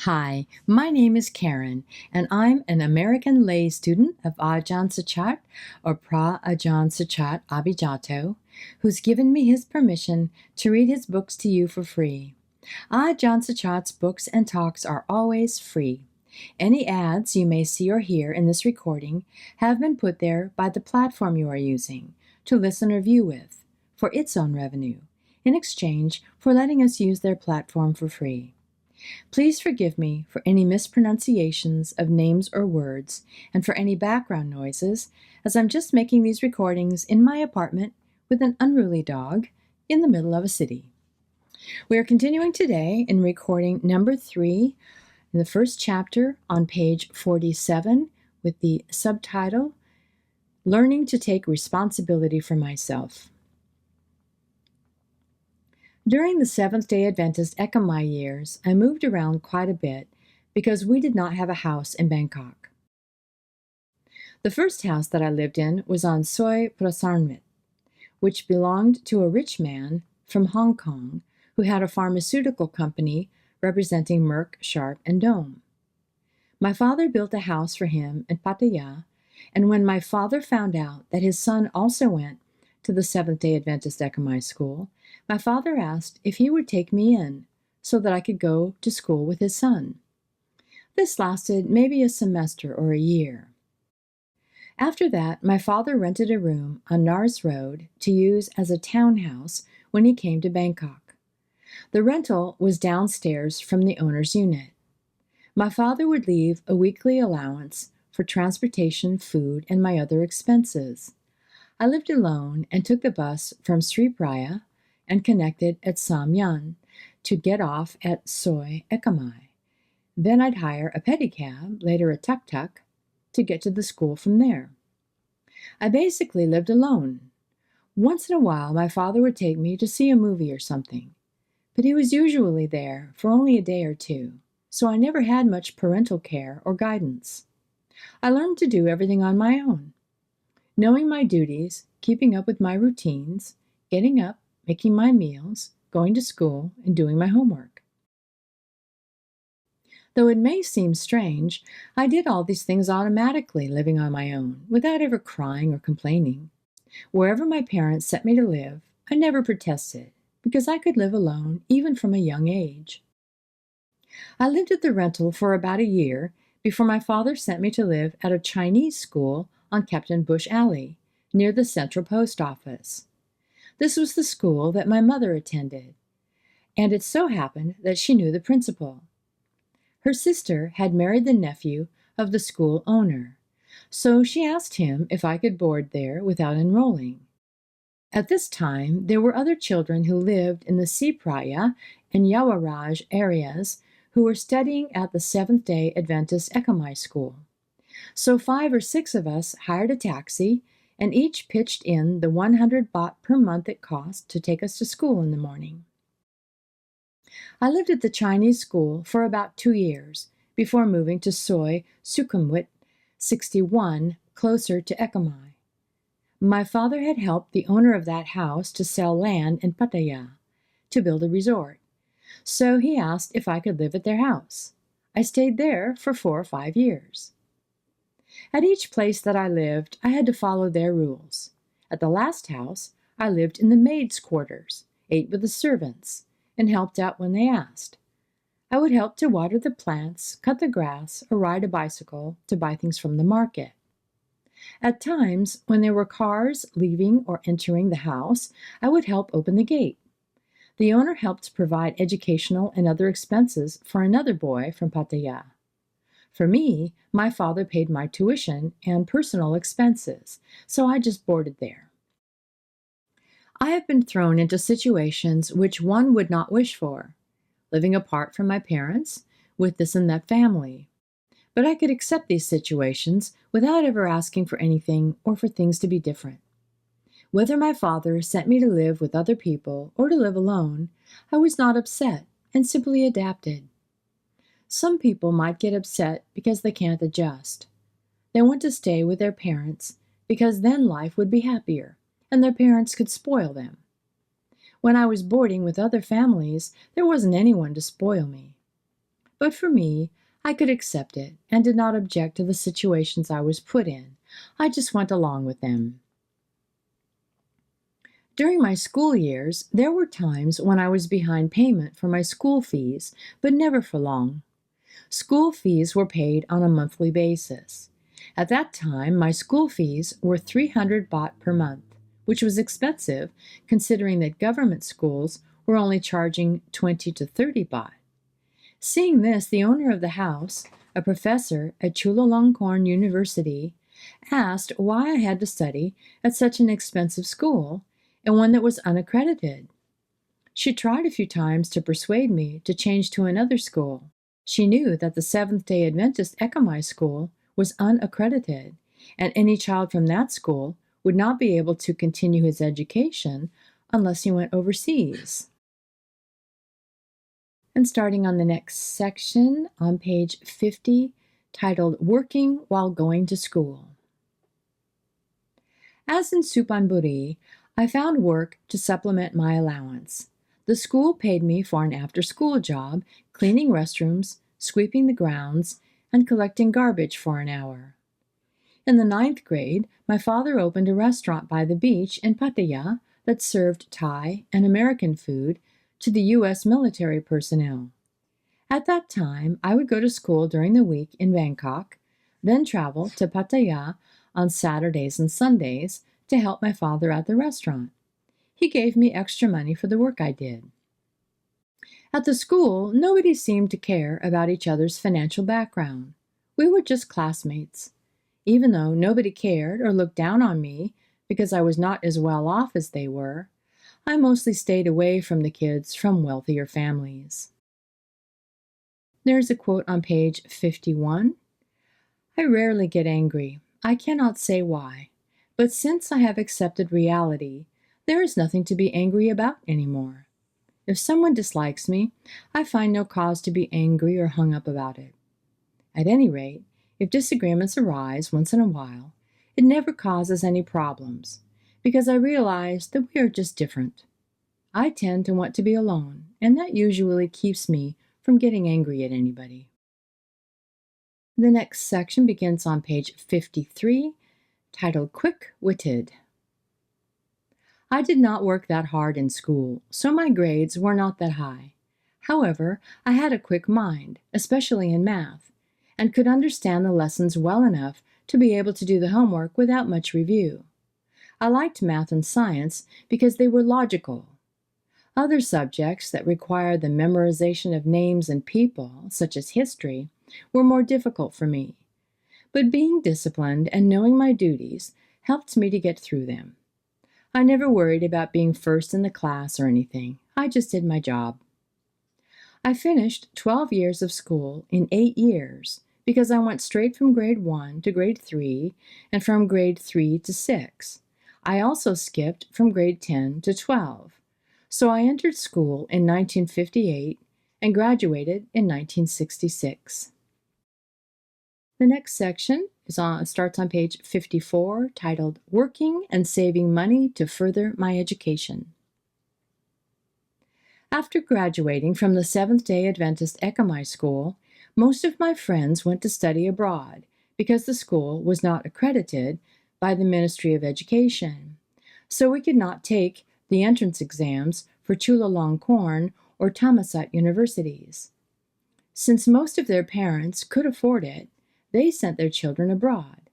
Hi, my name is Karen, and I'm an American lay student of Ajahn Suchart, or Ajahn Suchart Abhijato, who's given me his permission to read his books to you for free. Ajahn Suchart's books and talks are always free. Any ads you may see or hear in this recording have been put there by the platform you are using to listen or view with, for its own revenue, in exchange for letting us use their platform for free. Please forgive me for any mispronunciations of names or words, and for any background noises, as I'm just making these recordings in my apartment with an unruly dog in the middle of a city. We are continuing today in recording number 3 in the first chapter on page 47 with the subtitle, Learning to Take Responsibility for Myself. During the Seventh-day Adventist Ekamai years, I moved around quite a bit because we did not have a house in Bangkok. The first house that I lived in was on Soi Prasarnmit, which belonged to a rich man from Hong Kong who had a pharmaceutical company representing Merck, Sharp, and Dome. My father built a house for him in Pattaya, and when my father found out that his son also went to the Seventh-day Adventist Ekamai school, my father asked if he would take me in so that I could go to school with his son. This lasted maybe a semester or a year. After that, my father rented a room on Nars Road to use as a townhouse when he came to Bangkok. The rental was downstairs from the owner's unit. My father would leave a weekly allowance for transportation, food, and my other expenses. I lived alone and took the bus from Sri Praya and connected at Sam Yan to get off at Soi Ekamai. Then I'd hire a pedicab, later a tuk-tuk, to get to the school from there. I basically lived alone. Once in a while, my father would take me to see a movie or something, but he was usually there for only a day or two, so I never had much parental care or guidance. I learned to do everything on my own, knowing my duties, keeping up with my routines, getting up, making my meals, going to school, and doing my homework. Though it may seem strange, I did all these things automatically, living on my own, without ever crying or complaining. Wherever my parents set me to live, I never protested, because I could live alone even from a young age. I lived at the rental for about a year before my father sent me to live at a Chinese school on Captain Bush Alley, near the Central Post Office. This was the school that my mother attended, and it so happened that she knew the principal. Her sister had married the nephew of the school owner, so she asked him if I could board there without enrolling. At this time, there were other children who lived in the Sipraya and Yawaraj areas who were studying at the Seventh-day Adventist Ekamai school. So 5 or 6 of us hired a taxi and each pitched in the 100 baht per month it cost to take us to school in the morning. I lived at the Chinese school for about 2 years before moving to Soi Sukhumvit 61, closer to Ekamai. My father had helped the owner of that house to sell land in Pattaya to build a resort, so he asked if I could live at their house. I stayed there for 4 or 5 years. At each place that I lived, I had to follow their rules. At the last house, I lived in the maids' quarters, ate with the servants, and helped out when they asked. I would help to water the plants, cut the grass, or ride a bicycle to buy things from the market. At times, when there were cars leaving or entering the house, I would help open the gate. The owner helped provide educational and other expenses for another boy from Pattaya. For me, my father paid my tuition and personal expenses, so I just boarded there. I have been thrown into situations which one would not wish for, living apart from my parents, with this and that family. But I could accept these situations without ever asking for anything or for things to be different. Whether my father sent me to live with other people or to live alone, I was not upset and simply adapted. Some people might get upset because they can't adjust. They want to stay with their parents because then life would be happier and their parents could spoil them. When I was boarding with other families, there wasn't anyone to spoil me. But for me, I could accept it and did not object to the situations I was put in. I just went along with them. During my school years, there were times when I was behind payment for my school fees, but never for long. School fees were paid on a monthly basis. At that time, my school fees were 300 baht per month, which was expensive considering that government schools were only charging 20 to 30 baht. Seeing this, the owner of the house, a professor at Chulalongkorn University, asked why I had to study at such an expensive school and one that was unaccredited. She tried a few times to persuade me to change to another school. She knew that the Seventh-day Adventist Ekamai school was unaccredited, and any child from that school would not be able to continue his education unless he went overseas. And starting on the next section, on page 50, titled Working While Going to School. As in Suphanburi, I found work to supplement my allowance. The school paid me for an after-school job, cleaning restrooms, sweeping the grounds, and collecting garbage for an hour. In the 9th grade, my father opened a restaurant by the beach in Pattaya that served Thai and American food to the U.S. military personnel. At that time, I would go to school during the week in Bangkok, then travel to Pattaya on Saturdays and Sundays to help my father at the restaurant. He gave me extra money for the work I did. At the school, nobody seemed to care about each other's financial background. We were just classmates. Even though nobody cared or looked down on me because I was not as well off as they were, I mostly stayed away from the kids from wealthier families. There's a quote on page 51. I rarely get angry. I cannot say why. But since I have accepted reality, there is nothing to be angry about anymore. If someone dislikes me, I find no cause to be angry or hung up about it. At any rate, if disagreements arise once in a while, it never causes any problems, because I realize that we are just different. I tend to want to be alone, and that usually keeps me from getting angry at anybody. The next section begins on page 53, titled Quick-Witted. I did not work that hard in school, so my grades were not that high. However, I had a quick mind, especially in math, and could understand the lessons well enough to be able to do the homework without much review. I liked math and science because they were logical. Other subjects that required the memorization of names and people, such as history, were more difficult for me. But being disciplined and knowing my duties helped me to get through them. I never worried about being first in the class or anything. I just did my job. I finished 12 years of school in 8 years because I went straight from grade 1 to grade 3 and from grade 3 to 6. I also skipped from grade 10 to 12. So I entered school in 1958 and graduated in 1966. The next section starts on page 54, titled Working and Saving Money to Further My Education. After graduating from the Seventh-day Adventist Ekamai School, most of my friends went to study abroad because the school was not accredited by the Ministry of Education, so we could not take the entrance exams for Chulalongkorn or Thammasat universities. Since most of their parents could afford it, they sent their children abroad.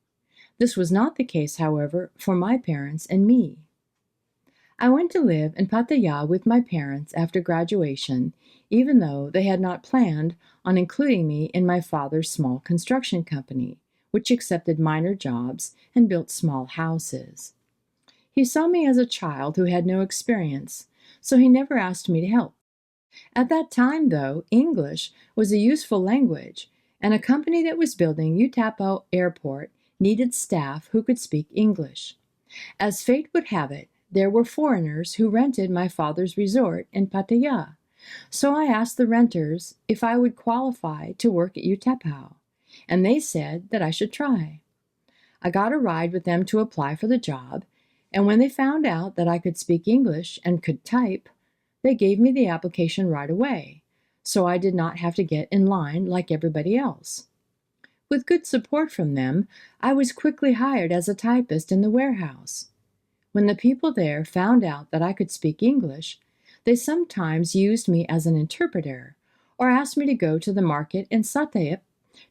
This was not the case, however, for my parents and me. I went to live in Pattaya with my parents after graduation, even though they had not planned on including me in my father's small construction company, which accepted minor jobs and built small houses. He saw me as a child who had no experience, so he never asked me to help. At that time, though, English was a useful language, and a company that was building Utapo Airport needed staff who could speak English. As fate would have it, there were foreigners who rented my father's resort in Pattaya, so I asked the renters if I would qualify to work at Utapo, and they said that I should try. I got a ride with them to apply for the job, and when they found out that I could speak English and could type, they gave me the application right away, so I did not have to get in line like everybody else. With good support from them, I was quickly hired as a typist in the warehouse. When the people there found out that I could speak English, they sometimes used me as an interpreter or asked me to go to the market in Satayip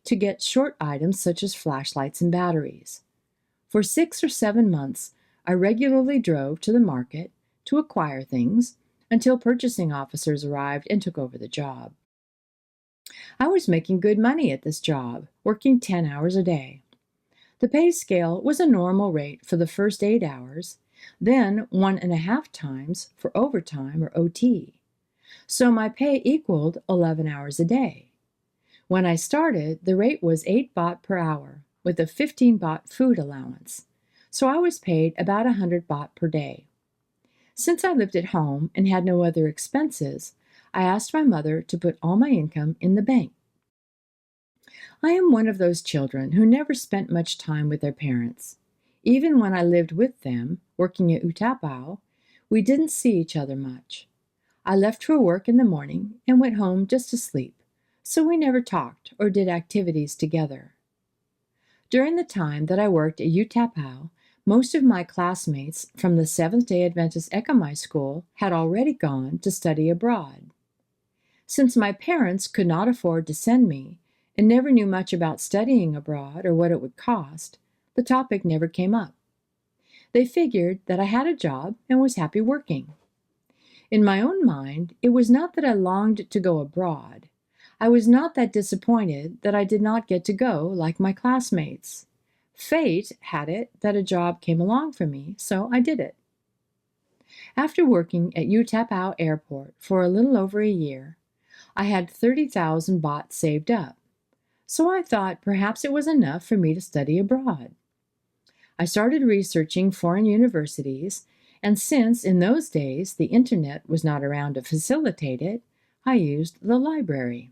to get short items such as flashlights and batteries. For 6 or 7 months, I regularly drove to the market to acquire things until purchasing officers arrived and took over the job. I was making good money at this job, working 10 hours a day. The pay scale was a normal rate for the first 8 hours, then 1.5 times for overtime or OT. So my pay equaled 11 hours a day. When I started, the rate was 8 baht per hour, with a 15 baht food allowance, so I was paid about 100 baht per day. Since I lived at home and had no other expenses, I asked my mother to put all my income in the bank. I am one of those children who never spent much time with their parents. Even when I lived with them, working at Utapao, we didn't see each other much. I left for work in the morning and went home just to sleep, so we never talked or did activities together. During the time that I worked at Utapao, most of my classmates from the Seventh-day Adventist Ekamai School had already gone to study abroad. Since my parents could not afford to send me and never knew much about studying abroad or what it would cost, the topic never came up. They figured that I had a job and was happy working. In my own mind, it was not that I longed to go abroad. I was not that disappointed that I did not get to go like my classmates. Fate had it that a job came along for me, so I did it. After working at Utapao Airport for a little over a year, I had 30,000 baht saved up, so I thought perhaps it was enough for me to study abroad. I started researching foreign universities, and since in those days the internet was not around to facilitate it, I used the library.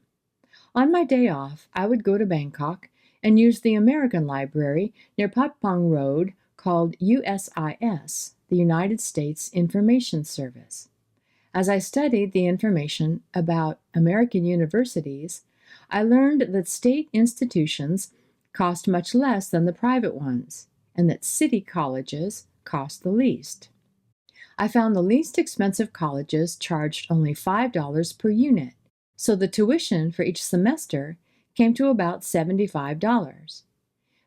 On my day off, I would go to Bangkok and use the American library near Patpong Road called USIS, the United States Information Service. As I studied the information about American universities, I learned that state institutions cost much less than the private ones, and that city colleges cost the least. I found the least expensive colleges charged only $5 per unit, so the tuition for each semester came to about $75.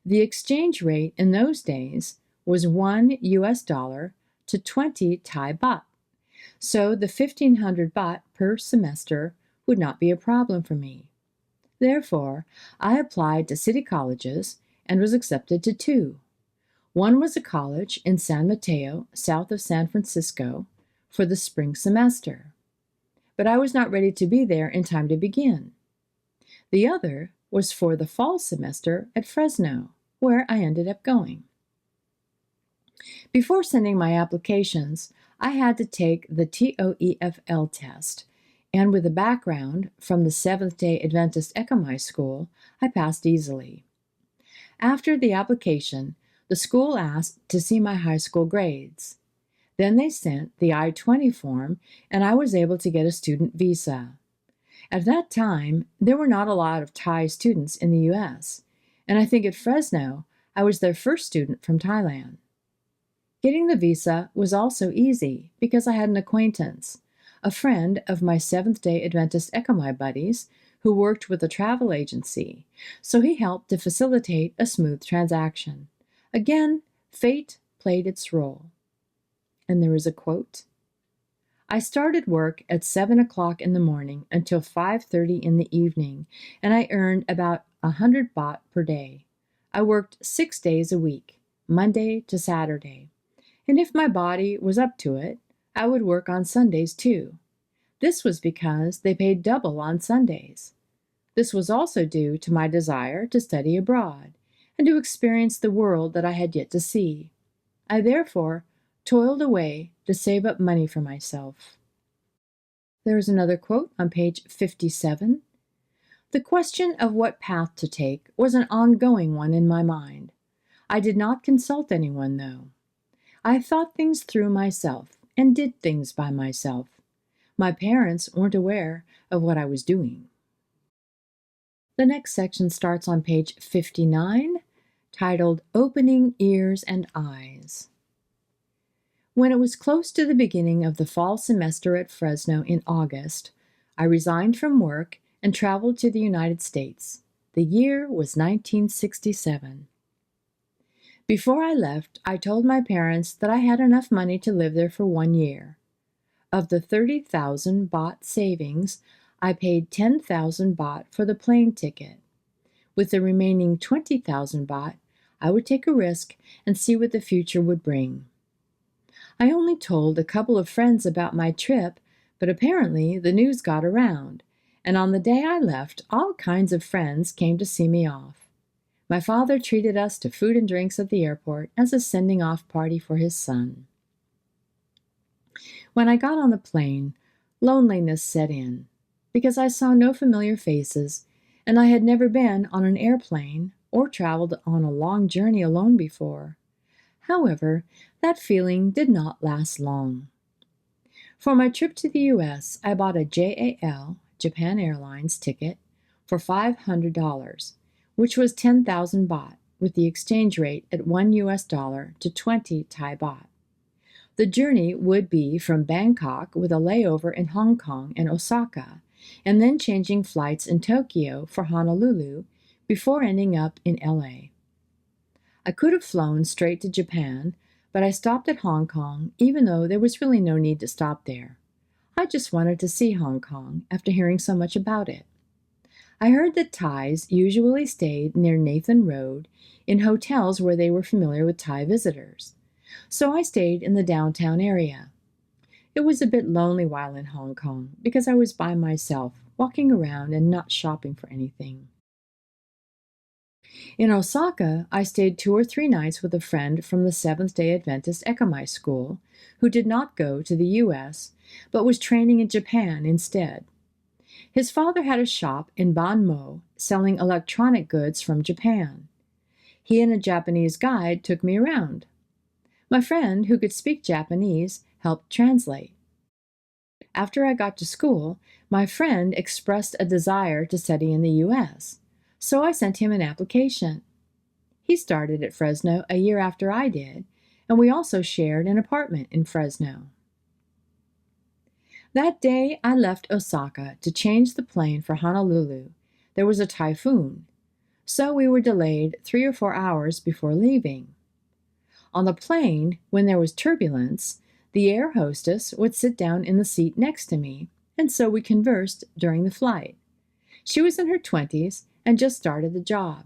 The exchange rate in those days was $1 to 20 Thai baht, so the 1,500 baht per semester would not be a problem for me. Therefore, I applied to city colleges and was accepted to 2. One was a college in San Mateo, south of San Francisco, for the spring semester. But I was not ready to be there in time to begin. The other was for the fall semester at Fresno, where I ended up going. Before sending my applications, I had to take the TOEFL test, and with a background from the Seventh-day Adventist Ekamai School, I passed easily. After the application, the school asked to see my high school grades. Then they sent the I-20 form, and I was able to get a student visa. At that time, there were not a lot of Thai students in the U.S., and I think at Fresno, I was their first student from Thailand. Getting the visa was also easy because I had an acquaintance, a friend of my Seventh-day Adventist Ekamai buddies who worked with a travel agency, so he helped to facilitate a smooth transaction. Again, fate played its role. And there is a quote. I started work at 7 o'clock in the morning until 5:30 in the evening, and I earned about 100 baht per day. I worked 6 days a week, Monday to Saturday. And if my body was up to it, I would work on Sundays too. This was because they paid double on Sundays. This was also due to my desire to study abroad and to experience the world that I had yet to see. I therefore toiled away to save up money for myself. There is another quote on page 57. The question of what path to take was an ongoing one in my mind. I did not consult anyone, though. I thought things through myself and did things by myself. My parents weren't aware of what I was doing. The next section starts on page 59, titled Opening Ears and Eyes. When it was close to the beginning of the fall semester at Fresno in August, I resigned from work and traveled to the United States. The year was 1967. Before I left, I told my parents that I had enough money to live there for 1 year. Of the 30,000 baht savings, I paid 10,000 baht for the plane ticket. With the remaining 20,000 baht, I would take a risk and see what the future would bring. I only told a couple of friends about my trip, but apparently the news got around, and on the day I left, all kinds of friends came to see me off. My father treated us to food and drinks at the airport as a sending-off party for his son. When I got on the plane, loneliness set in, because I saw no familiar faces, and I had never been on an airplane or traveled on a long journey alone before. However, that feeling did not last long. For my trip to the U.S., I bought a JAL, Japan Airlines, ticket for $500, which was 10,000 baht, with the exchange rate at $1 to 20 Thai baht. The journey would be from Bangkok with a layover in Hong Kong and Osaka, and then changing flights in Tokyo for Honolulu before ending up in LA. I could have flown straight to Japan, but I stopped at Hong Kong, even though there was really no need to stop there. I just wanted to see Hong Kong after hearing so much about it. I heard that Thais usually stayed near Nathan Road in hotels where they were familiar with Thai visitors. So I stayed in the downtown area. It was a bit lonely while in Hong Kong because I was by myself, walking around and not shopping for anything. In Osaka, I stayed 2 or 3 nights with a friend from the Seventh-day Adventist Ekamai school who did not go to the U.S., but was training in Japan instead. His father had a shop in Banmo selling electronic goods from Japan. He and a Japanese guide took me around. My friend, who could speak Japanese, helped translate. After I got to school, my friend expressed a desire to study in the U.S., so I sent him an application. He started at Fresno a year after I did, and we also shared an apartment in Fresno. That day I left Osaka to change the plane for Honolulu. There was a typhoon, so we were delayed 3 or 4 hours before leaving. On the plane, when there was turbulence, the air hostess would sit down in the seat next to me, and so we conversed during the flight. She was in her 20s and just started the job.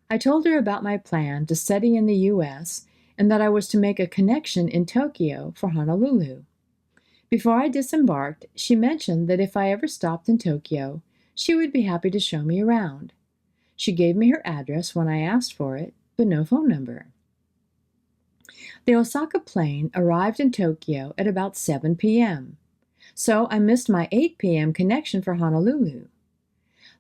I told her about my plan to study in the U.S. and that I was to make a connection in Tokyo for Honolulu. Before I disembarked, she mentioned that if I ever stopped in Tokyo, she would be happy to show me around. She gave me her address when I asked for it, but no phone number. The Osaka plane arrived in Tokyo at about 7 p.m., so I missed my 8 p.m. connection for Honolulu.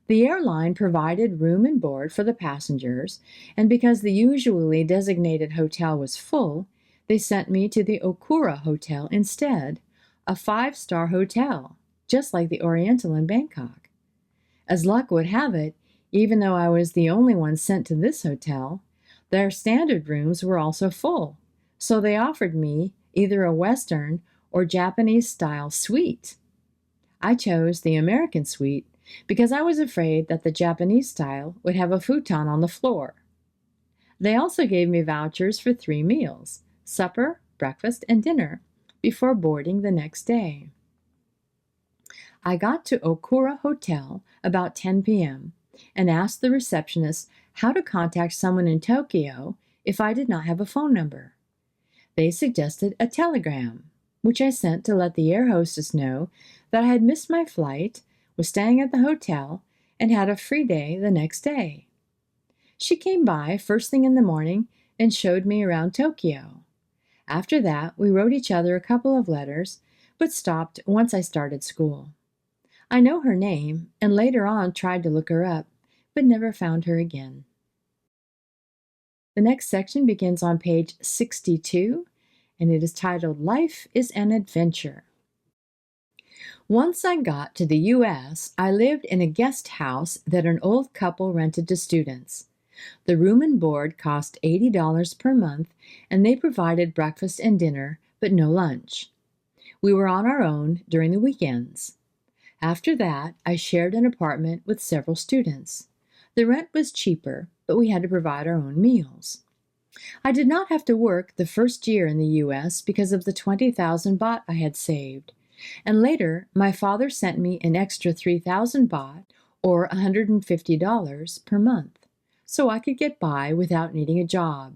The airline provided room and board for the passengers, and because the usually designated hotel was full, they sent me to the Okura Hotel instead, a 5-star hotel, just like the Oriental in Bangkok. As luck would have it, even though I was the only one sent to this hotel, their standard rooms were also full, so they offered me either a Western or Japanese-style suite. I chose the American suite because I was afraid that the Japanese style would have a futon on the floor. They also gave me vouchers for 3 meals, supper, breakfast, and dinner, before boarding the next day. I got to Okura Hotel about 10 p.m. and asked the receptionist how to contact someone in Tokyo if I did not have a phone number. They suggested a telegram, which I sent to let the air hostess know that I had missed my flight, was staying at the hotel, and had a free day the next day. She came by first thing in the morning and showed me around Tokyo. After that, we wrote each other a couple of letters, but stopped once I started school. I know her name, and later on tried to look her up, but never found her again. The next section begins on page 62, and it is titled Life is an Adventure. Once I got to the U.S., I lived in a guest house that an old couple rented to students. The room and board cost $80 per month, and they provided breakfast and dinner, but no lunch. We were on our own during the weekends. After that, I shared an apartment with several students. The rent was cheaper, but we had to provide our own meals. I did not have to work the first year in the U.S. because of the 20,000 baht I had saved, and later my father sent me an extra 3,000 baht, or $150 per month, so I could get by without needing a job.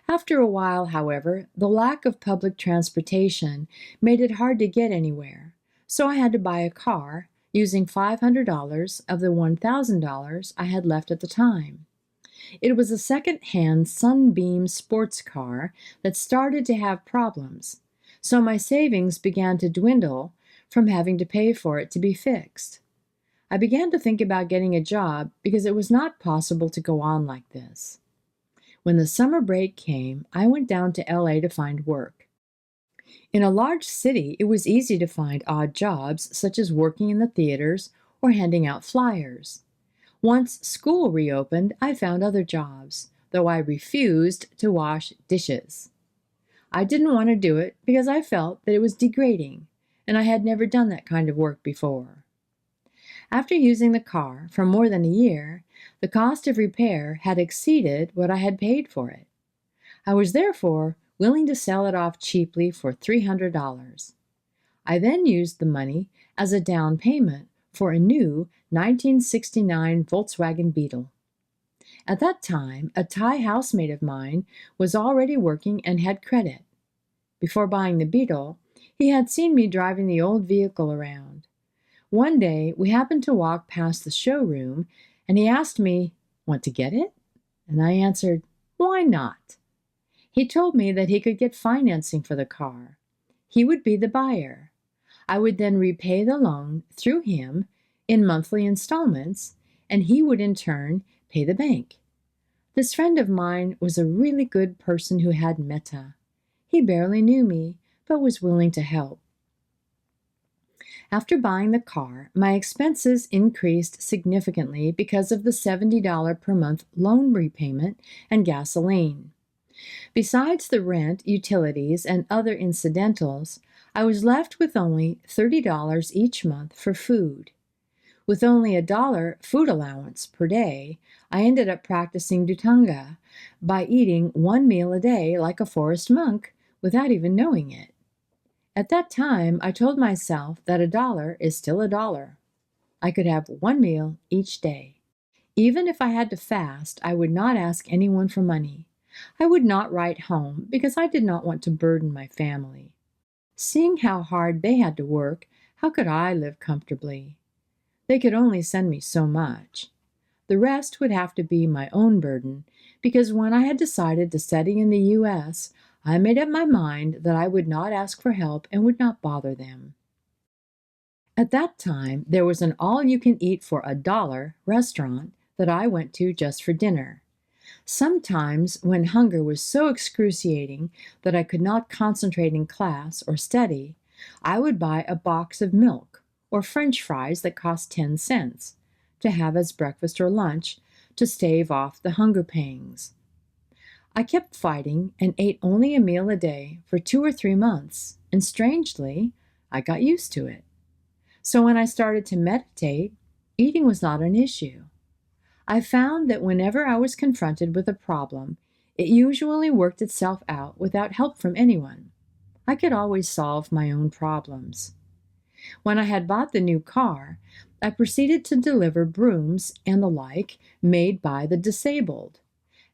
After a while, however, the lack of public transportation made it hard to get anywhere, so I had to buy a car using $500 of the $1,000 I had left at the time. It was a second-hand Sunbeam sports car that started to have problems, so my savings began to dwindle from having to pay for it to be fixed. I began to think about getting a job because it was not possible to go on like this. When the summer break came, I went down to LA to find work. In a large city, it was easy to find odd jobs, such as working in the theaters or handing out flyers. Once school reopened, I found other jobs, though I refused to wash dishes. I didn't want to do it because I felt that it was degrading, and I had never done that kind of work before. After using the car for more than a year, the cost of repair had exceeded what I had paid for it. I was therefore willing to sell it off cheaply for $300. I then used the money as a down payment for a new 1969 Volkswagen Beetle. At that time, a Thai housemate of mine was already working and had credit. Before buying the Beetle, he had seen me driving the old vehicle around. One day, we happened to walk past the showroom, and he asked me, "Want to get it?" And I answered, "Why not?" He told me that he could get financing for the car. He would be the buyer. I would then repay the loan through him in monthly installments, and he would in turn pay the bank. This friend of mine was a really good person who had metta. He barely knew me, but was willing to help. After buying the car, my expenses increased significantly because of the $70 per month loan repayment and gasoline. Besides the rent, utilities, and other incidentals, I was left with only $30 each month for food. With only $1 food allowance per day, I ended up practicing Dhutanga by eating one meal a day like a forest monk without even knowing it. At that time, I told myself that $1 is still $1. I could have one meal each day. Even if I had to fast, I would not ask anyone for money. I would not write home because I did not want to burden my family. Seeing how hard they had to work, how could I live comfortably? They could only send me so much. The rest would have to be my own burden, because when I had decided to study in the U.S., I made up my mind that I would not ask for help and would not bother them. At that time, there was an all-you-can-eat for $1 restaurant that I went to just for dinner. Sometimes, when hunger was so excruciating that I could not concentrate in class or study, I would buy a box of milk or French fries that cost 10 cents to have as breakfast or lunch to stave off the hunger pangs. I kept fighting and ate only a meal a day for 2 or 3 months, and strangely, I got used to it. So when I started to meditate, eating was not an issue. I found that whenever I was confronted with a problem, it usually worked itself out without help from anyone. I could always solve my own problems. When I had bought the new car, I proceeded to deliver brooms and the like made by the disabled.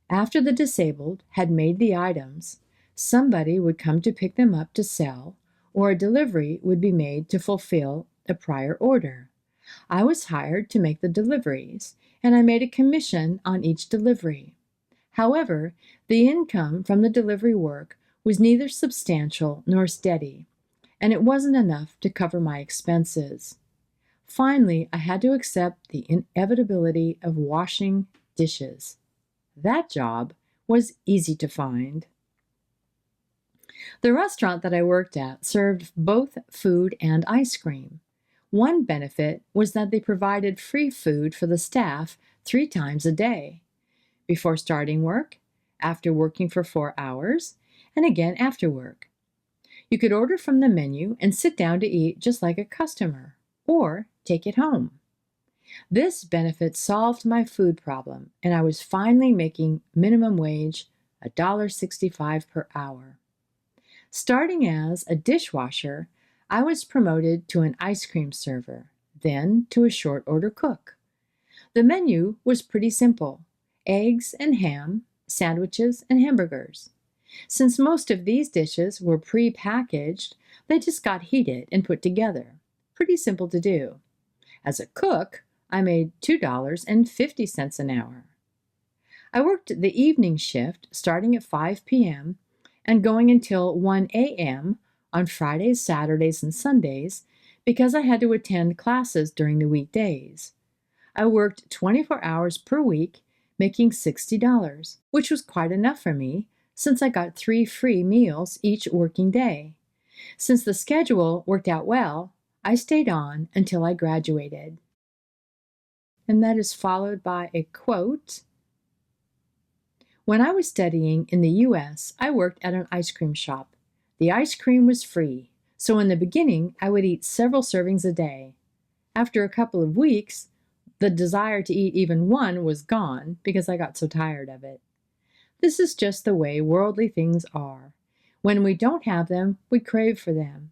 After the disabled had made the items, somebody would come to pick them up to sell, or a delivery would be made to fulfill a prior order. I was hired to make the deliveries, and I made a commission on each delivery. However, the income from the delivery work was neither substantial nor steady, and it wasn't enough to cover my expenses. Finally, I had to accept the inevitability of washing dishes. That job was easy to find. The restaurant that I worked at served both food and ice cream. One benefit was that they provided free food for the staff 3 times a day, before starting work, after working for 4 hours, and again after work. You could order from the menu and sit down to eat just like a customer, or take it home. This benefit solved my food problem, and I was finally making minimum wage $1.65 per hour. Starting as a dishwasher, I was promoted to an ice cream server, then to a short order cook. The menu was pretty simple: eggs and ham, sandwiches, and hamburgers. Since most of these dishes were pre-packaged, they just got heated and put together. Pretty simple to do. As a cook, I made $2.50 an hour. I worked the evening shift starting at 5 p.m. and going until 1 a.m. on Fridays, Saturdays, and Sundays because I had to attend classes during the weekdays. I worked 24 hours per week, making $60, which was quite enough for me since I got 3 free meals each working day. Since the schedule worked out well, I stayed on until I graduated. And that is followed by a quote. When I was studying in the U.S., I worked at an ice cream shop. The ice cream was free, so in the beginning, I would eat several servings a day. After a couple of weeks, the desire to eat even one was gone because I got so tired of it. This is just the way worldly things are. When we don't have them, we crave for them.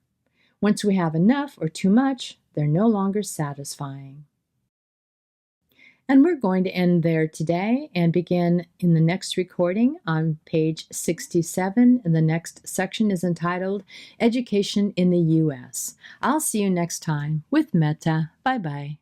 Once we have enough or too much, they're no longer satisfying. And we're going to end there today and begin in the next recording on page 67. And the next section is entitled Education in the U.S. I'll see you next time with Metta. Bye-bye.